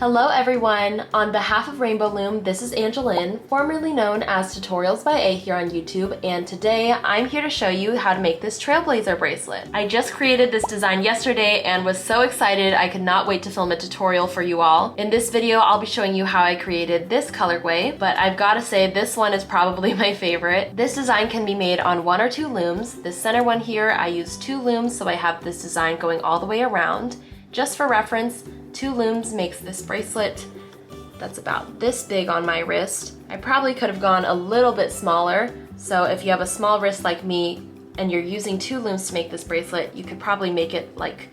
Hello everyone! On behalf of Rainbow Loom, this is Angelyn, formerly known as Tutorials by A here on YouTube, and today I'm here to show you how to make this Trailblazer bracelet. I just created this design yesterday and was so excited I could not wait to film a tutorial for you all. In this video, I'll be showing you how I created this colorway, but I've got to say this one is probably my favorite. This design can be made on 1 or 2 looms. This center one here, I used 2 looms, so I have this design going all the way around. Just for reference, 2 looms makes this bracelet that's about this big on my wrist. I probably could have gone a little bit smaller, so if you have a small wrist like me and you're using 2 looms to make this bracelet, you could probably make it like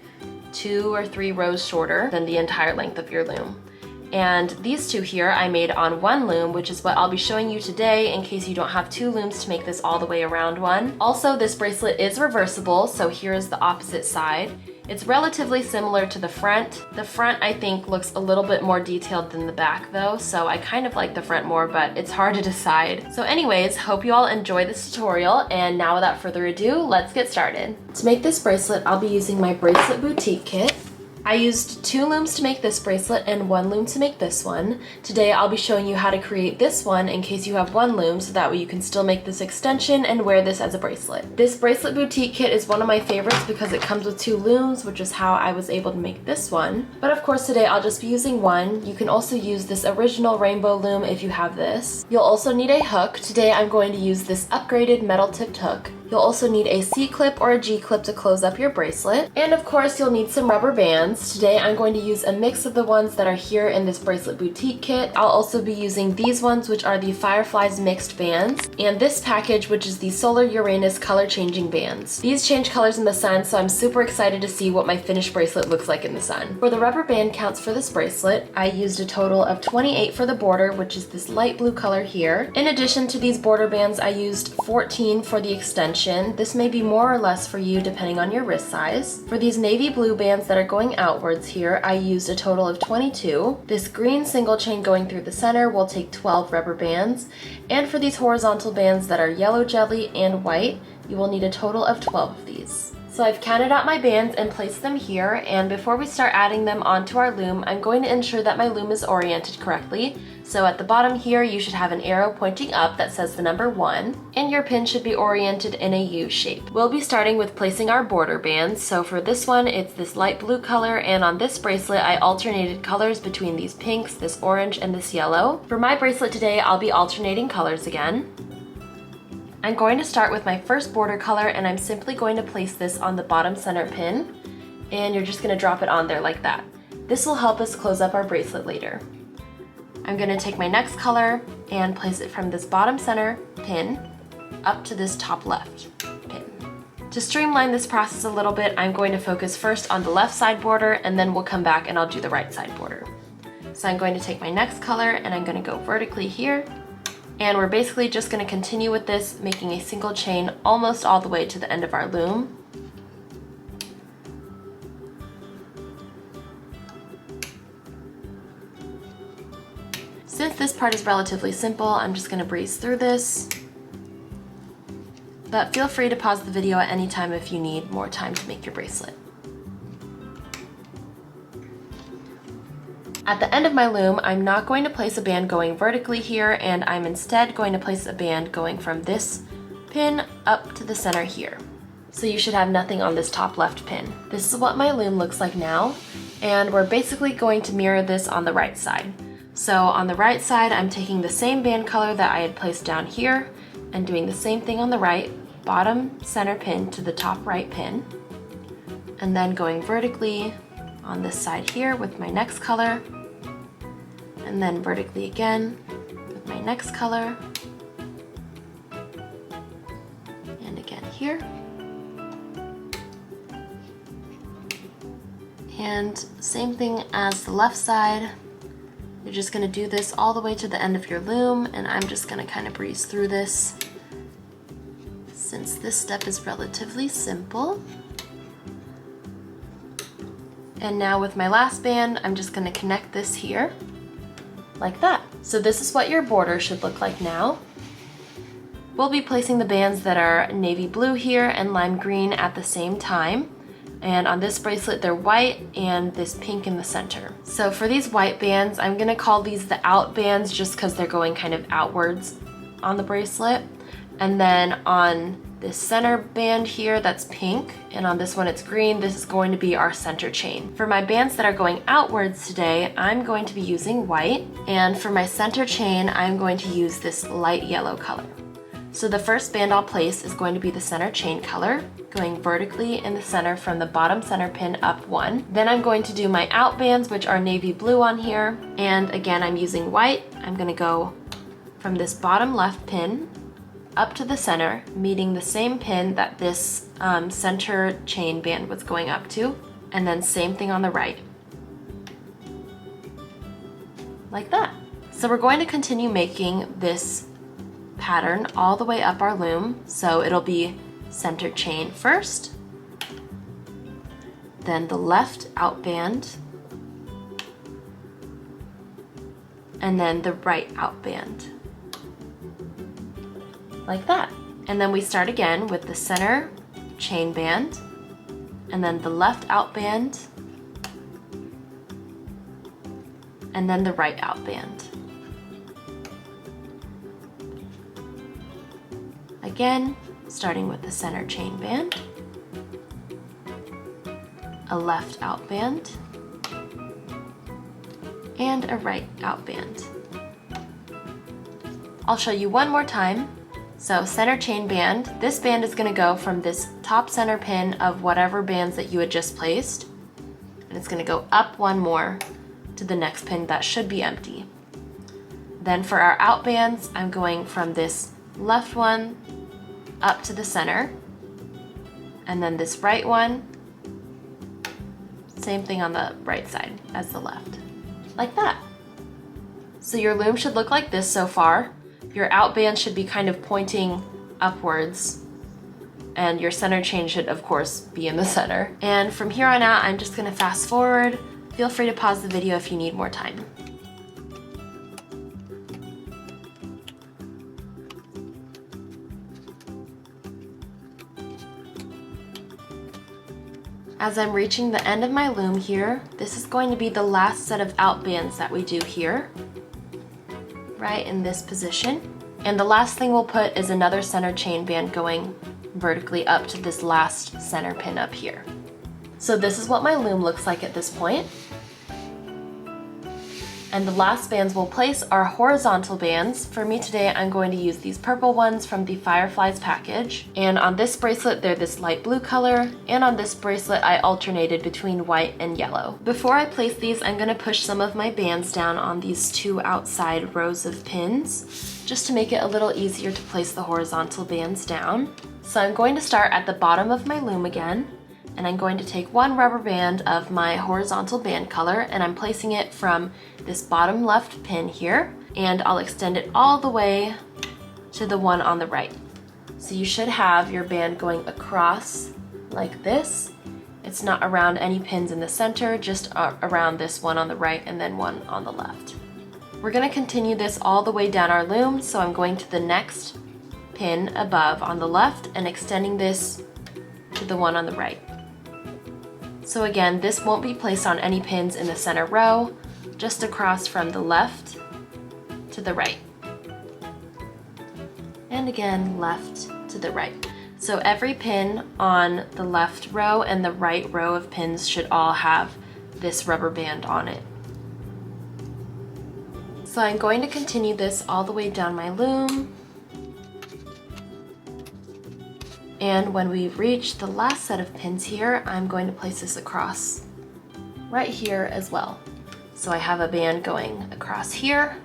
2 or 3 rows shorter than the entire length of your loom. And these 2 here I made on 1 loom, which is what I'll be showing you today in case you don't have 2 looms to make this all the way around one. Also, this bracelet is reversible, so here is the opposite side. It's relatively similar to the front. The front, I think, looks a little bit more detailed than the back though, so I kind of like the front more, but it's hard to decide. So anyways, hope you all enjoy this tutorial, and now without further ado, let's get started. To make this bracelet, I'll be using my Bracelet Boutique kit. I used 2 looms to make this bracelet and 1 loom to make this one. Today I'll be showing you how to create this one in case you have 1 loom, so that way you can still make this extension and wear this as a bracelet. This Bracelet Boutique kit is one of my favorites because it comes with 2 looms, which is how I was able to make this one. But of course today I'll just be using 1. You can also use this original rainbow loom if you have this. You'll also need a hook. Today I'm going to use this upgraded metal tipped hook. You'll also need a C-clip or a G-clip to close up your bracelet. And of course, you'll need some rubber bands. Today, I'm going to use a mix of the ones that are here in this Bracelet Boutique kit. I'll also be using these ones, which are the Fireflies mixed bands, and this package, which is the Solar Uranus color changing bands. These change colors in the sun, so I'm super excited to see what my finished bracelet looks like in the sun. For the rubber band counts for this bracelet, I used a total of 28 for the border, which is this light blue color here. In addition to these border bands, I used 14 for the extension. This may be more or less for you depending on your wrist size. For these navy blue bands that are going outwards here, I used a total of 22. This green single chain going through the center will take 12 rubber bands. And for these horizontal bands that are yellow jelly and white, you will need a total of 12 of these. So I've counted out my bands and placed them here, and before we start adding them onto our loom, I'm going to ensure that my loom is oriented correctly. So at the bottom here, you should have an arrow pointing up that says the number 1, and your pin should be oriented in a U shape. We'll be starting with placing our border bands. So for this one, it's this light blue color, and on this bracelet, I alternated colors between these pinks, this orange, and this yellow. For my bracelet today, I'll be alternating colors again. I'm going to start with my first border color, and I'm simply going to place this on the bottom center pin, and you're just going to drop it on there like that. This will help us close up our bracelet later. I'm going to take my next color and place it from this bottom center pin up to this top left pin. To streamline this process a little bit, I'm going to focus first on the left side border, and then we'll come back and I'll do the right side border. So I'm going to take my next color and I'm going to go vertically here. And we're basically just going to continue with this, making a single chain almost all the way to the end of our loom. Since this part is relatively simple, I'm just going to breeze through this. But feel free to pause the video at any time if you need more time to make your bracelet. At the end of my loom, I'm not going to place a band going vertically here, and I'm instead going to place a band going from this pin up to the center here. So you should have nothing on this top left pin. This is what my loom looks like now, and we're basically going to mirror this on the right side. So on the right side, I'm taking the same band color that I had placed down here and doing the same thing on the right, bottom center pin to the top right pin, and then going vertically on this side here with my next color, and then vertically again with my next color, and again here. And same thing as the left side. You're just going to do this all the way to the end of your loom, and I'm just going to kind of breeze through this since this step is relatively simple. And now with my last band, I'm just going to connect this here like that. So this is what your border should look like now. We'll be placing the bands that are navy blue here and lime green at the same time. And on this bracelet, they're white and this pink in the center. So for these white bands, I'm gonna call these the out bands just because they're going kind of outwards on the bracelet. And then on this center band here, that's pink, and on this one it's green. This is going to be our center chain. For my bands that are going outwards today, I'm going to be using white, and for my center chain, I'm going to use this light yellow color. So the first band I'll place is going to be the center chain color, going vertically in the center from the bottom center pin up one. Then I'm going to do my out bands, which are navy blue on here, and again, I'm using white. I'm gonna go from this bottom left pin up to the center, meeting the same pin that this center chain band was going up to, and then same thing on the right. Like that. So we're going to continue making this pattern all the way up our loom. So it'll be center chain first, then the left out band, and then the right out band. Like that. And then we start again with the center chain band, and then the left out band, and then the right out band. Again, starting with the center chain band, a left out band, and a right out band. I'll show you one more time. So center chain band, this band is gonna go from this top center pin of whatever bands that you had just placed, and it's gonna go up one more to the next pin that should be empty. Then for our out bands, I'm going from this left one up to the center, and then this right one, same thing on the right side as the left, like that. So your loom should look like this so far. Your out band should be kind of pointing upwards, and your center chain should of course be in the center. And from here on out, I'm just gonna fast forward. Feel free to pause the video if you need more time. As I'm reaching the end of my loom here, this is going to be the last set of out bands that we do here, right in this position. And the last thing we'll put is another center chain band going vertically up to this last center pin up here. So this is what my loom looks like at this point. And the last bands we'll place are horizontal bands. For me today, I'm going to use these purple ones from the Fireflies package. And on this bracelet, they're this light blue color. And on this bracelet, I alternated between white and yellow. Before I place these, I'm gonna push some of my bands down on these two outside rows of pins, just to make it a little easier to place the horizontal bands down. So I'm going to start at the bottom of my loom again, and I'm going to take one rubber band of my horizontal band color, and I'm placing it from this bottom left pin here, and I'll extend it all the way to the one on the right. So you should have your band going across like this. It's not around any pins in the center, just around this one on the right and then one on the left. We're gonna continue this all the way down our loom, so I'm going to the next pin above on the left and extending this to the one on the right. So again, this won't be placed on any pins in the center row, just across from the left to the right. And again, left to the right. So every pin on the left row and the right row of pins should all have this rubber band on it. So I'm going to continue this all the way down my loom. And when we reach the last set of pins here, I'm going to place this across right here as well. So I have a band going across here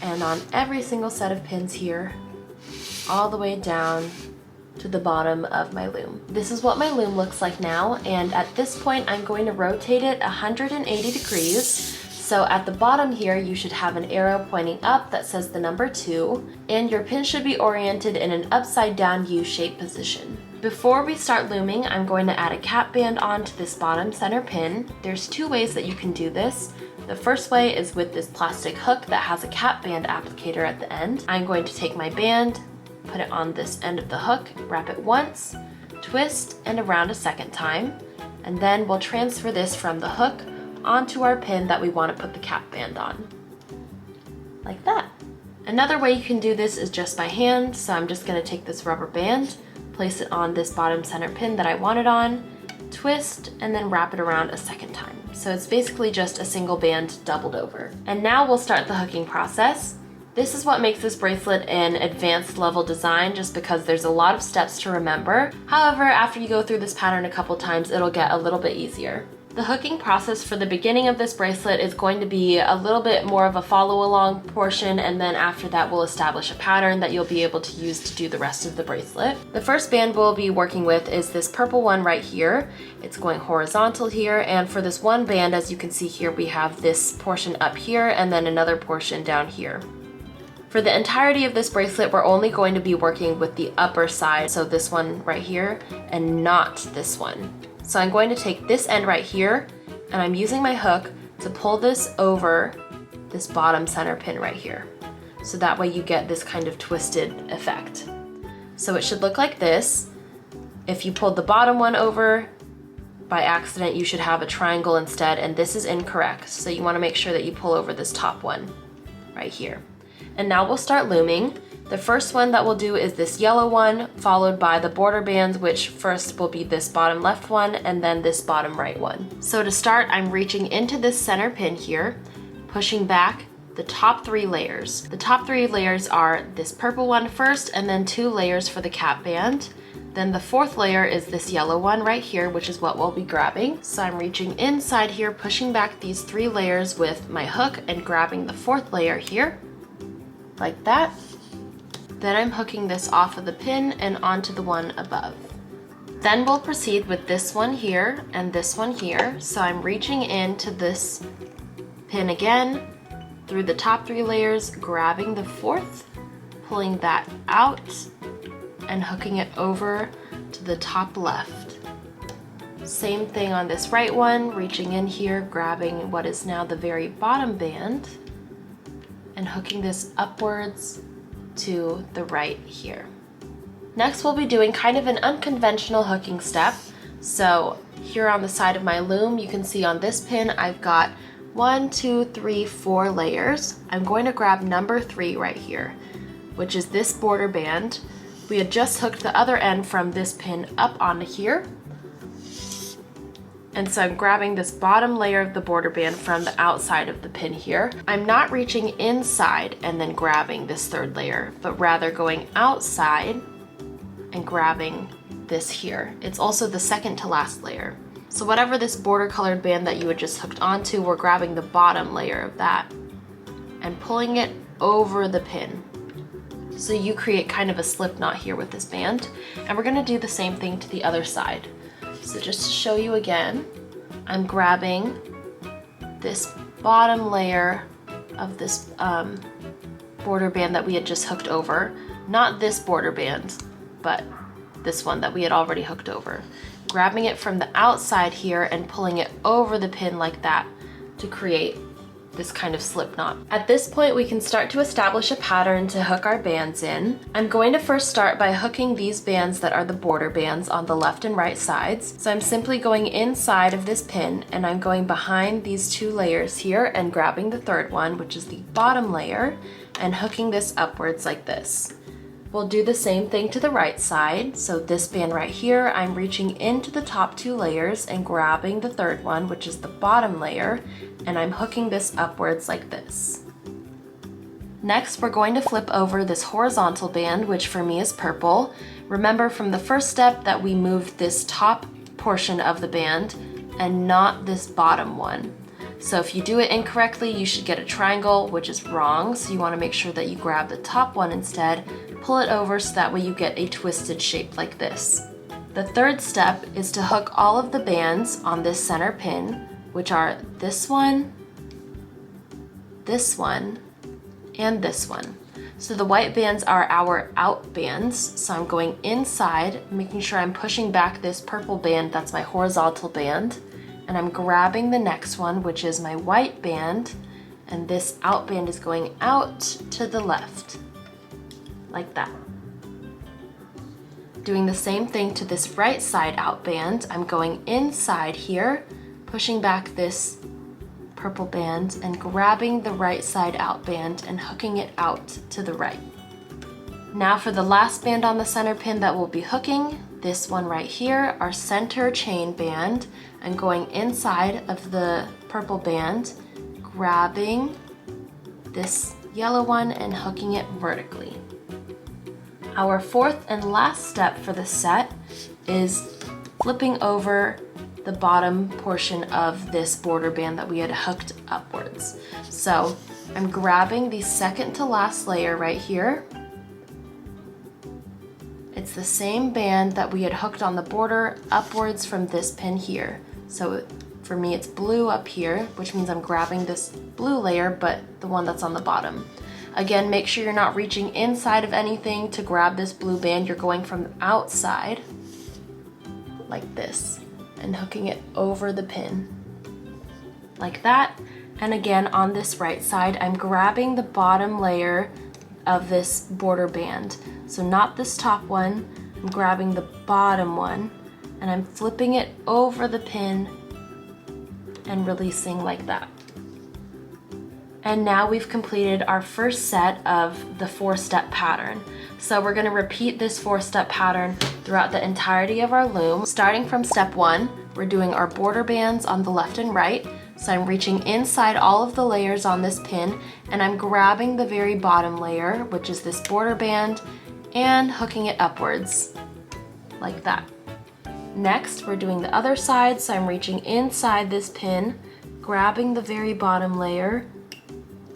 and on every single set of pins here, all the way down to the bottom of my loom. This is what my loom looks like now, and at this point I'm going to rotate it 180 degrees. So at the bottom here, you should have an arrow pointing up that says the number 2, and your pin should be oriented in an upside down U-shaped position. Before we start looming, I'm going to add a cap band onto this bottom center pin. There's two ways that you can do this. The first way is with this plastic hook that has a cap band applicator at the end. I'm going to take my band, put it on this end of the hook, wrap it once, twist and around a second time, and then we'll transfer this from the hook onto our pin that we want to put the cap band on. Like that. Another way you can do this is just by hand, so I'm just going to take this rubber band, place it on this bottom center pin that I want it on, twist, and then wrap it around a second time. So it's basically just a single band doubled over. And now we'll start the hooking process. This is what makes this bracelet an advanced level design, just because there's a lot of steps to remember. However, after you go through this pattern a couple times, it'll get a little bit easier. The hooking process for the beginning of this bracelet is going to be a little bit more of a follow along portion, and then after that we'll establish a pattern that you'll be able to use to do the rest of the bracelet. The first band we'll be working with is this purple one right here. It's going horizontal here, and for this one band, as you can see here, we have this portion up here and then another portion down here. For the entirety of this bracelet, we're only going to be working with the upper side, so this one right here, and not this one. So I'm going to take this end right here, and I'm using my hook to pull this over this bottom center pin right here. So that way you get this kind of twisted effect. So it should look like this. If you pulled the bottom one over by accident, you should have a triangle instead, and this is incorrect. So you want to make sure that you pull over this top one right here. And now we'll start looming. The first one that we'll do is this yellow one, followed by the border bands, which first will be this bottom left one and then this bottom right one. So to start, I'm reaching into this center pin here, pushing back the top 3 layers. The top 3 layers are this purple one first, and then 2 layers for the cap band. Then the 4th layer is this yellow one right here, which is what we'll be grabbing. So I'm reaching inside here, pushing back these 3 layers with my hook and grabbing the 4th layer here, like that. Then I'm hooking this off of the pin and onto the one above. Then we'll proceed with this one here and this one here. So I'm reaching into this pin again, through the top 3 layers, grabbing the 4th, pulling that out, and hooking it over to the top left. Same thing on this right one, reaching in here, grabbing what is now the very bottom band, and hooking this upwards to the right here. Next, we'll be doing kind of an unconventional hooking step. So here on the side of my loom, you can see on this pin, I've got 1, 2, 3, 4 layers. I'm going to grab number 3 right here, which is this border band. We had just hooked the other end from this pin up onto here. And so I'm grabbing this bottom layer of the border band from the outside of the pin here. I'm not reaching inside and then grabbing this 3rd layer, but rather going outside and grabbing this here. It's also the second to last layer. So whatever this border colored band that you had just hooked onto, we're grabbing the bottom layer of that and pulling it over the pin. So you create kind of a slip knot here with this band. And we're gonna do the same thing to the other side. So just to show you again, I'm grabbing this bottom layer of this border band that we had just hooked over. Not this border band, but this one that we had already hooked over. Grabbing it from the outside here and pulling it over the pin like that to create this kind of slip knot. At this point, we can start to establish a pattern to hook our bands in. I'm going to first start by hooking these bands that are the border bands on the left and right sides. So I'm simply going inside of this pin and I'm going behind these 2 layers here and grabbing the 3rd one, which is the bottom layer, and hooking this upwards like this. We'll do the same thing to the right side. So this band right here, I'm reaching into the top 2 layers and grabbing the 3rd one, which is the bottom layer, and I'm hooking this upwards like this. Next, we're going to flip over this horizontal band, which for me is purple. Remember from the first step that we moved this top portion of the band and not this bottom one. So if you do it incorrectly, you should get a triangle, which is wrong. So you want to make sure that you grab the top one instead, pull it over so that way you get a twisted shape like this. The 3rd step is to hook all of the bands on this center pin, which are this one, and this one. So the white bands are our out bands. So I'm going inside, making sure I'm pushing back this purple band, that's my horizontal band, and I'm grabbing the next one, which is my white band, and this out band is going out to the left, like that. doing the same thing to this right side out band. I'm going inside here, pushing back this purple band and grabbing the right side out band and hooking it out to the right. Now for the last band on the center pin that we'll be hooking, this one right here, our center chain band, I'm going inside of the purple band, grabbing this yellow one and hooking it vertically. Our fourth and last step for the set is flipping over the bottom portion of this border band that we had hooked upwards. So I'm grabbing the second to last layer right here. It's the same band that we had hooked on the border upwards from this pin here. So for me it's blue up here, which means I'm grabbing this blue layer, but the one that's on the bottom. Again, make sure you're not reaching inside of anything to grab this blue band. You're going from the outside, like this, and hooking it over the pin, like that. And again, on this right side, I'm grabbing the bottom layer of this border band. So not this top one, I'm grabbing the bottom one, and I'm flipping it over the pin and releasing like that. And now we've completed our first set of the 4-step pattern. So we're gonna repeat this 4-step pattern throughout the entirety of our loom. Starting from step 1, we're doing our border bands on the left and right. So I'm reaching inside all of the layers on this pin, and I'm grabbing the very bottom layer, which is this border band, and hooking it upwards, like that. Next, we're doing the other side. So I'm reaching inside this pin, grabbing the very bottom layer,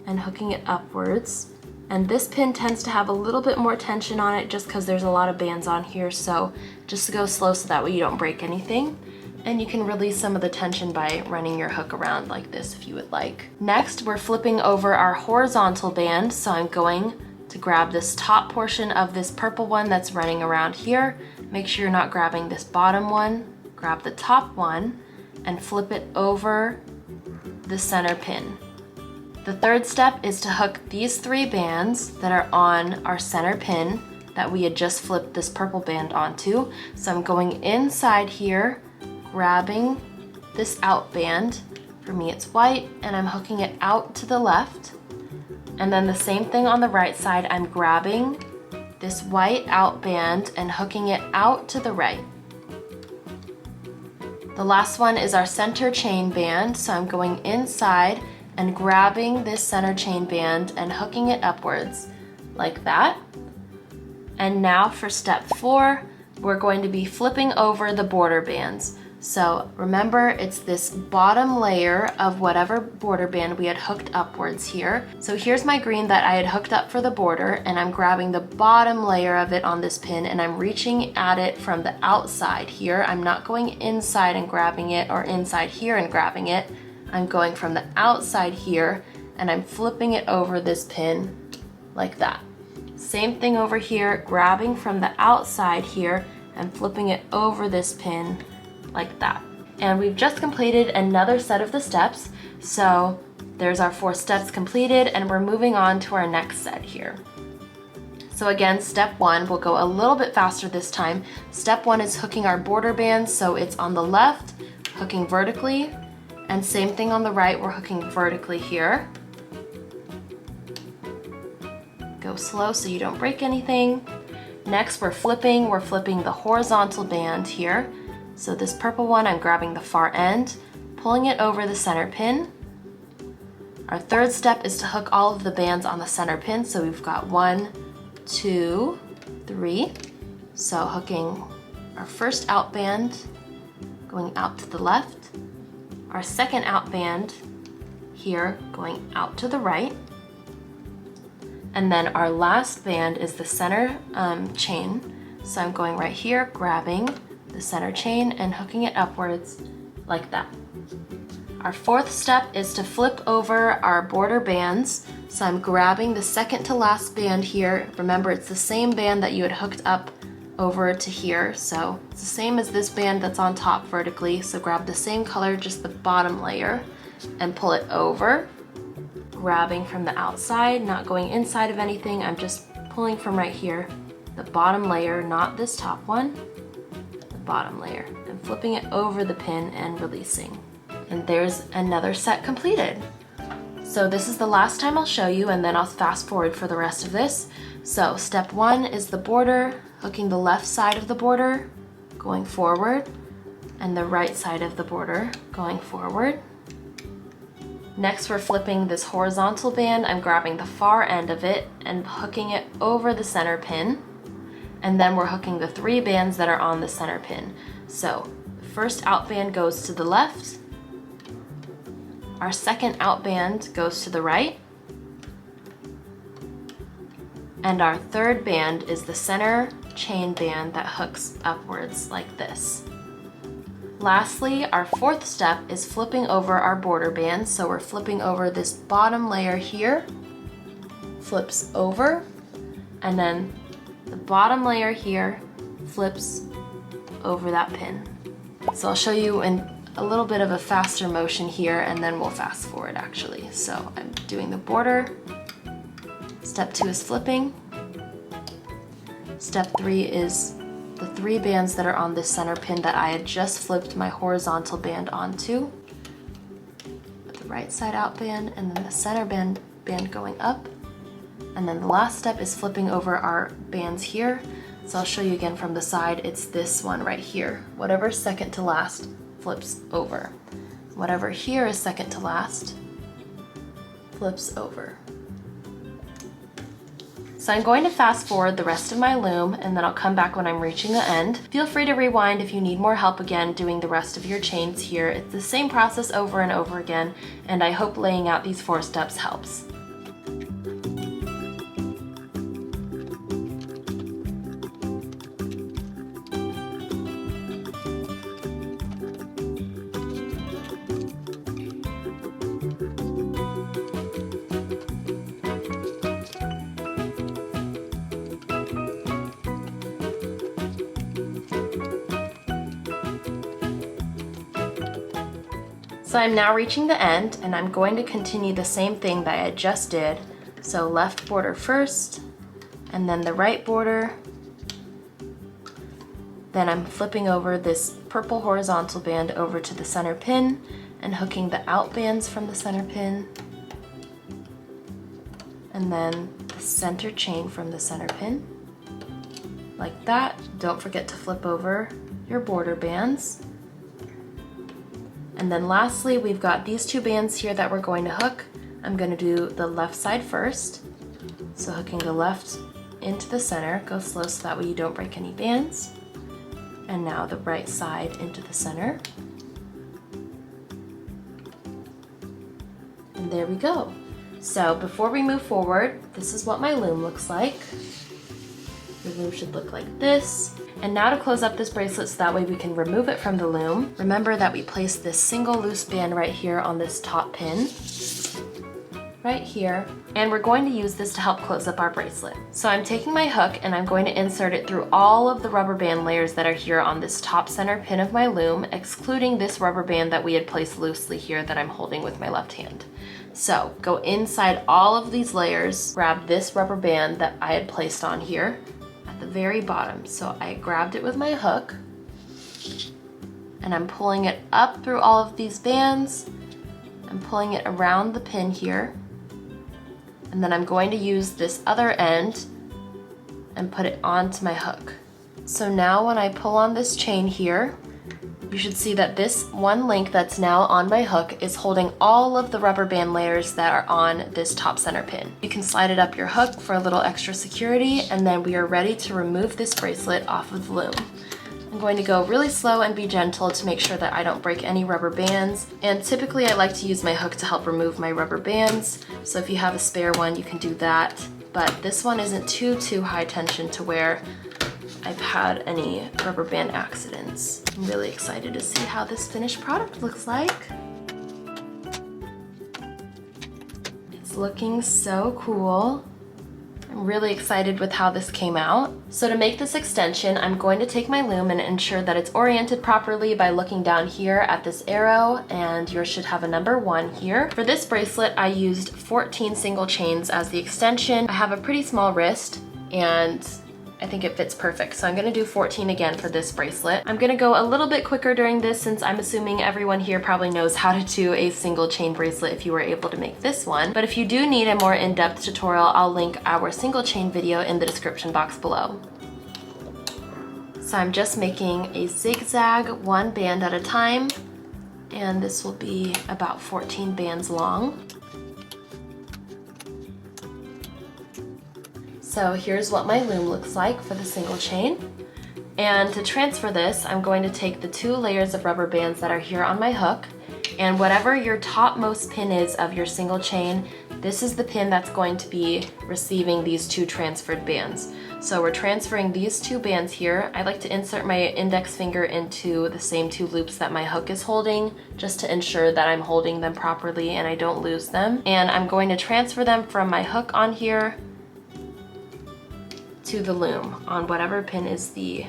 and hooking it upwards. And this pin tends to have a little bit more tension on it just because there's a lot of bands on here, so just go slow so that way you don't break anything. And you can release some of the tension by running your hook around like this if you would like. Next, we're flipping over our horizontal band, so I'm going to grab this top portion of this purple one that's running around here. Make sure you're not grabbing this bottom one. Grab the top one and flip it over the center pin. The third step is to hook these 3 bands that are on our center pin that we had just flipped this purple band onto. So I'm going inside here, grabbing this out band. For me it's white, and I'm hooking it out to the left. And then the same thing on the right side, I'm grabbing this white out band and hooking it out to the right. The last one is our center chain band, so I'm going inside and grabbing this center chain band and hooking it upwards like that. And now for step 4, we're going to be flipping over the border bands. So remember, it's this bottom layer of whatever border band we had hooked upwards here. So here's my green that I had hooked up for the border, and I'm grabbing the bottom layer of it on this pin, and I'm reaching at it from the outside here. I'm not going inside and grabbing it or inside here and grabbing it. I'm going from the outside here, and I'm flipping it over this pin like that. Same thing over here, grabbing from the outside here and flipping it over this pin like that. And we've just completed another set of the steps. So there's our 4 steps completed, and we're moving on to our next set here. So again, step 1, we'll go a little bit faster this time. Step 1 is hooking our border bands, so it's on the left, hooking vertically. And same thing on the right, we're hooking vertically here. Go slow so you don't break anything. Next, we're flipping the horizontal band here. So this purple one, I'm grabbing the far end, pulling it over the center pin. Our third step is to hook all of the bands on the center pin. So we've got 1, 2, 3. So hooking our first out band, going out to the left. Our second out band here, going out to the right. And then our last band is the center chain. So I'm going right here, grabbing the center chain and hooking it upwards like that. Our fourth step is to flip over our border bands. So I'm grabbing the second to last band here. Remember, it's the same band that you had hooked up over to here. So it's the same as this band that's on top vertically. So grab the same color, just the bottom layer, and pull it over. Grabbing from the outside, not going inside of anything. I'm just pulling from right here the bottom layer, not this top one, the bottom layer, and flipping it over the pin and releasing. And there's another set completed. So this is the last time I'll show you, and then I'll fast forward for the rest of this. So step 1 is the border, hooking the left side of the border, going forward, and the right side of the border, going forward. Next, we're flipping this horizontal band. I'm grabbing the far end of it and hooking it over the center pin. And then we're hooking the 3 bands that are on the center pin. So the first out band goes to the left. Our second out band goes to the right. And our third band is the center chain band that hooks upwards like this. Lastly, our fourth step is flipping over our border bands. So we're flipping over this bottom layer here, flips over, and then the bottom layer here flips over that pin. So I'll show you in a little bit of a faster motion here, and then we'll fast forward actually. So I'm doing the border. Step 2 is flipping. Step 3 is the 3 bands that are on this center pin that I had just flipped my horizontal band onto. The right side out band, and then the center band going up. And then the last step is flipping over our bands here. So I'll show you again from the side. It's this one right here. Whatever's second to last flips over. Whatever here is second to last flips over. So I'm going to fast forward the rest of my loom, and then I'll come back when I'm reaching the end. Feel free to rewind if you need more help again doing the rest of your chains here. It's the same process over and over again, and I hope laying out these 4 steps helps. So I'm now reaching the end, and I'm going to continue the same thing that I just did. So left border first, and then the right border. Then I'm flipping over this purple horizontal band over to the center pin and hooking the out bands from the center pin. And then the center chain from the center pin. Like that. Don't forget to flip over your border bands. And then lastly, we've got these 2 bands here that we're going to hook. I'm going to do the left side first. So hooking the left into the center, go slow so that way you don't break any bands. And now the right side into the center. And there we go. So before we move forward, this is what my loom looks like. The loom should look like this. And now to close up this bracelet so that way we can remove it from the loom, remember that we place this single loose band right here on this top pin, right here, and we're going to use this to help close up our bracelet. So I'm taking my hook and I'm going to insert it through all of the rubber band layers that are here on this top center pin of my loom, excluding this rubber band that we had placed loosely here that I'm holding with my left hand. So go inside all of these layers, grab this rubber band that I had placed on here, the very bottom. So I grabbed it with my hook and I'm pulling it up through all of these bands. I'm pulling it around the pin here, and then I'm going to use this other end and put it onto my hook. So now when I pull on this chain here, you should see that this one link that's now on my hook is holding all of the rubber band layers that are on this top center pin. You can slide it up your hook for a little extra security, and then we are ready to remove this bracelet off of the loom. I'm going to go really slow and be gentle to make sure that I don't break any rubber bands. And typically I like to use my hook to help remove my rubber bands. So if you have a spare one, you can do that. But this one isn't too high tension to where I've had any rubber band accidents. I'm really excited to see how this finished product looks like. It's looking so cool. I'm really excited with how this came out. So to make this extension, I'm going to take my loom and ensure that it's oriented properly by looking down here at this arrow, and yours should have a number 1 here. For this bracelet, I used 14 single chains as the extension. I have a pretty small wrist, and I think it fits perfect. So I'm gonna do 14 again for this bracelet. I'm gonna go a little bit quicker during this since I'm assuming everyone here probably knows how to do a single chain bracelet if you were able to make this one. But if you do need a more in-depth tutorial, I'll link our single chain video in the description box below. So I'm just making a zigzag, one band at a time, and this will be about 14 bands long. So here's what my loom looks like for the single chain. And to transfer this, I'm going to take the 2 layers of rubber bands that are here on my hook, and whatever your topmost pin is of your single chain, this is the pin that's going to be receiving these 2 transferred bands. So we're transferring these 2 bands here. I like to insert my index finger into the same 2 loops that my hook is holding, just to ensure that I'm holding them properly and I don't lose them. And I'm going to transfer them from my hook on here to the loom on whatever pin is the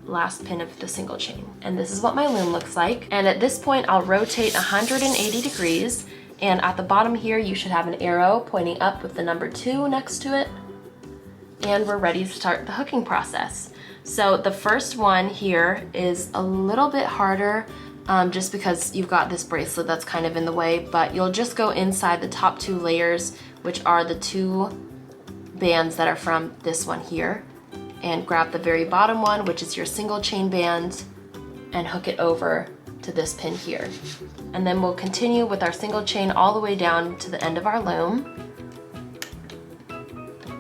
last pin of the single chain. And this is what my loom looks like. And at this point, I'll rotate 180 degrees. And at the bottom here, you should have an arrow pointing up with the number 2 next to it. And we're ready to start the hooking process. So the first one here is a little bit harder just because you've got this bracelet that's kind of in the way, but you'll just go inside the top 2 layers, which are the 2 bands that are from this one here, and grab the very bottom one, which is your single chain band, and hook it over to this pin here. And then we'll continue with our single chain all the way down to the end of our loom.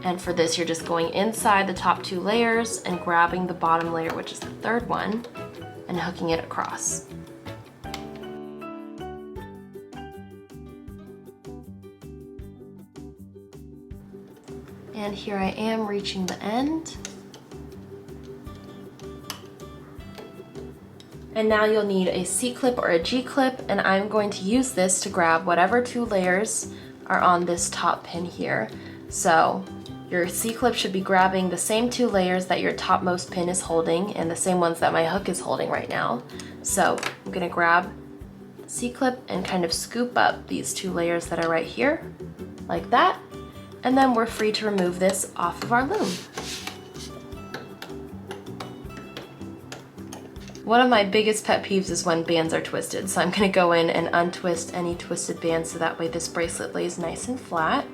And for this, you're just going inside the top 2 layers and grabbing the bottom layer, which is the 3rd one, and hooking it across. And here I am reaching the end. And now you'll need a C-clip or a G-clip, and I'm going to use this to grab whatever 2 layers are on this top pin here. So your C-clip should be grabbing the same 2 layers that your topmost pin is holding and the same ones that my hook is holding right now. So I'm gonna grab C-clip and kind of scoop up these 2 layers that are right here, like that. And then we're free to remove this off of our loom. One of my biggest pet peeves is when bands are twisted, so I'm gonna go in and untwist any twisted bands so that way this bracelet lays nice and flat.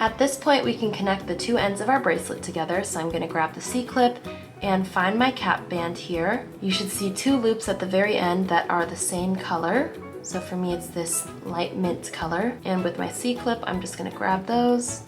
At this point, we can connect the 2 ends of our bracelet together, so I'm gonna grab the C-clip and find my cap band here. You should see 2 loops at the very end that are the same color. So for me, it's this light mint color. And with my C-clip, I'm just gonna grab those,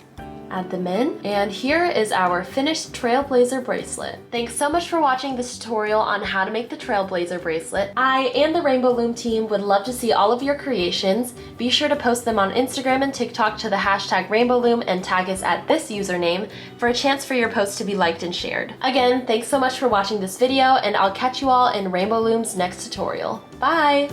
add them in. And here is our finished Trailblazer bracelet. Thanks so much for watching this tutorial on how to make the Trailblazer bracelet. I and the Rainbow Loom team would love to see all of your creations. Be sure to post them on Instagram and TikTok to the hashtag Rainbow Loom and tag us at this username for a chance for your post to be liked and shared. Again, thanks so much for watching this video, and I'll catch you all in Rainbow Loom's next tutorial. Bye!